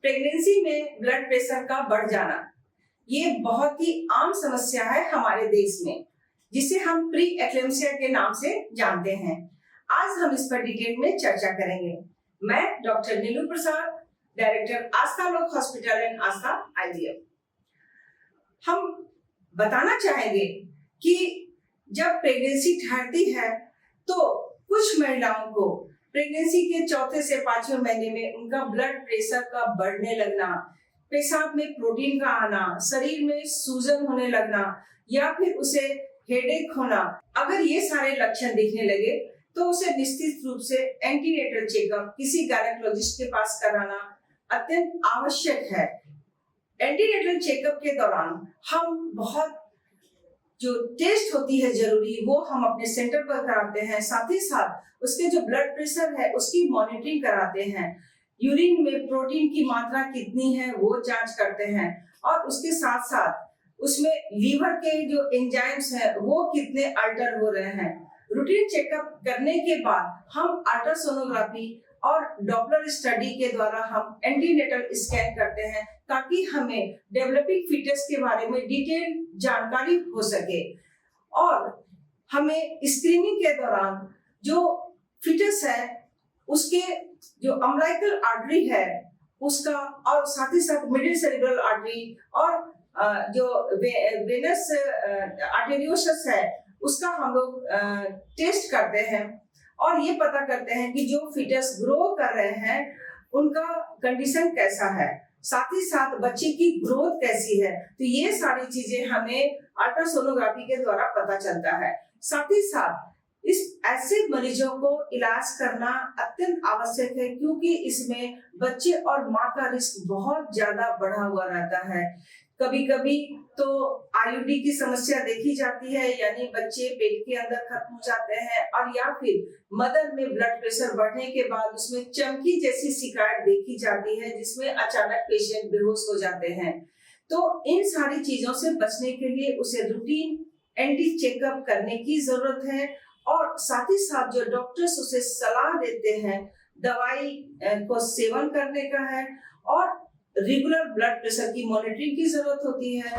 Pregnancy में blood pressure का बढ़ जाना ये बहुत ही आम समस्या है हमारे देश में, जिसे हम प्री एक्लेम्सिया के नाम से जानते हैं। आज हम इस पर डिटेल में चर्चा करेंगे। मैं डॉक्टर नीलू प्रसाद, डायरेक्टर आस्था लोक हॉस्पिटल एंड आस्था IVF। हम बताना चाहेंगे कि जब प्रेगनेंसी ठहरती है तो कुछ महिलाओं को प्रेगनेंसी के चौथे से 5वें महीने में उनका ब्लड प्रेशर का बढ़ने लगना, पेशाब में प्रोटीन का आना, शरीर में सूजन होने लगना या फिर उसे हेडेक होना, अगर ये सारे लक्षण दिखने लगे तो उसे निश्चित रूप से एंटीनेटल चेकअप किसी गायनेकोलॉजिस्ट के पास कराना अत्यंत आवश्यक है। एंटीनेटल चेकअप के दौरान हम बहुत जो टेस्ट होती है जरूरी, वो हम अपने सेंटर पर कराते हैं। साथ ही साथ उसके जो ब्लड प्रेशर है उसकी मॉनिटरिंग कराते हैं। यूरिन में प्रोटीन की मात्रा कितनी है वो जांच करते हैं और उसके साथ साथ उसमें लीवर के जो एंजाइम्स हैं वो कितने अल्टर हो रहे हैं। रूटीन चेकअप करने के बाद हम अल्ट्रासोनोग्राफी और डॉपलर स्टडी के द्वारा हम एंटीनेटल स्कैन करते हैं ताकि हमें डेवलपिंग फीटस के बारे में डिटेल जानकारी हो सके और हमें स्क्रीनिंग के दौरान जो फीटस है उसके जो अम्बिलिकल आर्टरी है उसका और साथ ही साथ मिडिल सेरेब्रल आर्टरी और जो वेनस आर्टेरियोसस है उसका हम लोग टेस्ट करते हैं और ये पता करते हैं कि जो फीटस ग्रो कर रहे हैं उनका कंडीशन कैसा है, साथ ही साथ बच्चे की ग्रोथ कैसी है। तो ये सारी चीजें हमें अल्ट्रासोनोग्राफी के द्वारा पता चलता है। साथ ही साथ इस ऐसे मरीजों को इलाज करना अत्यंत आवश्यक है क्योंकि इसमें बच्चे और माँ का रिस्क बहुत ज्यादा बढ़ा हुआ रहता है। कभी कभी तो IUD की समस्या देखी जाती है, यानी बच्चे पेट के अंदर खत्म हो जाते हैं, और या फिर मदर में ब्लड प्रेशर बढ़ने के बाद उसमें चमकी जैसी शिकायत देखी जाती है जिसमें अचानक पेशेंट बेहोश हो जाते हैं। तो इन सारी चीजों से बचने के लिए उसे रूटीन एंटी चेकअप करने की जरूरत है और साथ ही साथ जो डॉक्टर्स उसे सलाह देते हैं दवाई को सेवन करने का है और रेगुलर ब्लड प्रेशर की मॉनिटरिंग की जरूरत होती है।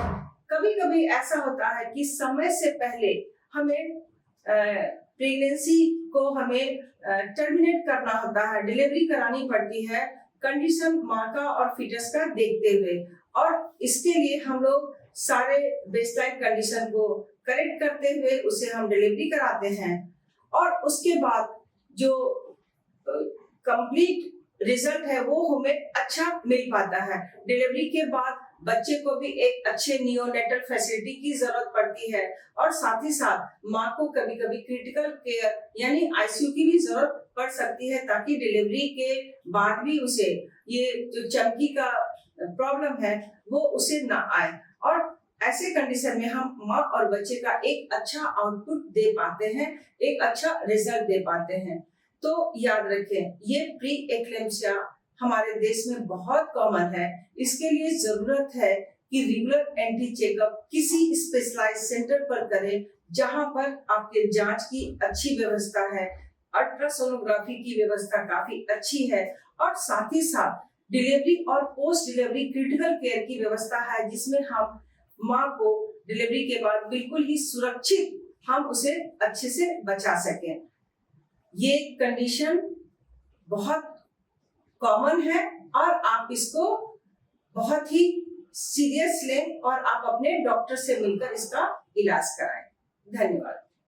कभी कभी ऐसा होता है कि समय से पहले हमें प्रेगनेंसी को हमें टर्मिनेट करना होता है, डिलीवरी करानी पड़ती है कंडीशन माँ का और फीटस का देखते हुए, और इसके लिए हम लोग सारे बेसलाइन कंडीशन को करेक्ट करते हुए उसे हम डिलीवरी कराते हैं और उसके बाद जो कंप्लीट रिजल्ट है वो हमें अच्छा मिल पाता है। डिलीवरी के बाद बच्चे को भी एक अच्छे नियोनेटल फैसिलिटी की जरूरत पड़ती है और साथ ही साथ माँ को कभी कभी क्रिटिकल केयर यानी ICU की भी जरूरत पड़ सकती है ताकि डिलीवरी के बाद भी उसे ये जो चमकी का प्रॉब्लम है वो उसे ना आए, और ऐसे कंडीशन में हम माँ और बच्चे का एक अच्छा आउटपुट दे पाते हैं, एक अच्छा रिजल्ट दे पाते हैं। तो याद रखें, ये प्री एक्लेम्सिया हमारे देश में बहुत कॉमन है। इसके लिए जरूरत है कि रेगुलर एंटी चेकअप किसी स्पेशलाइज्ड सेंटर पर करें जहां पर आपके जांच की अच्छी व्यवस्था है, अल्ट्रासोनोग्राफी की व्यवस्था काफी अच्छी है और साथ ही साथ डिलीवरी और पोस्ट डिलीवरी क्रिटिकल केयर की व्यवस्था है जिसमें हम माँ को डिलीवरी के बाद बिल्कुल ही सुरक्षित हम उसे अच्छे से बचा सकें। ये कंडीशन बहुत कॉमन है और आप इसको बहुत ही सीरियस लें और आप अपने डॉक्टर से मिलकर इसका इलाज कराएं। धन्यवाद।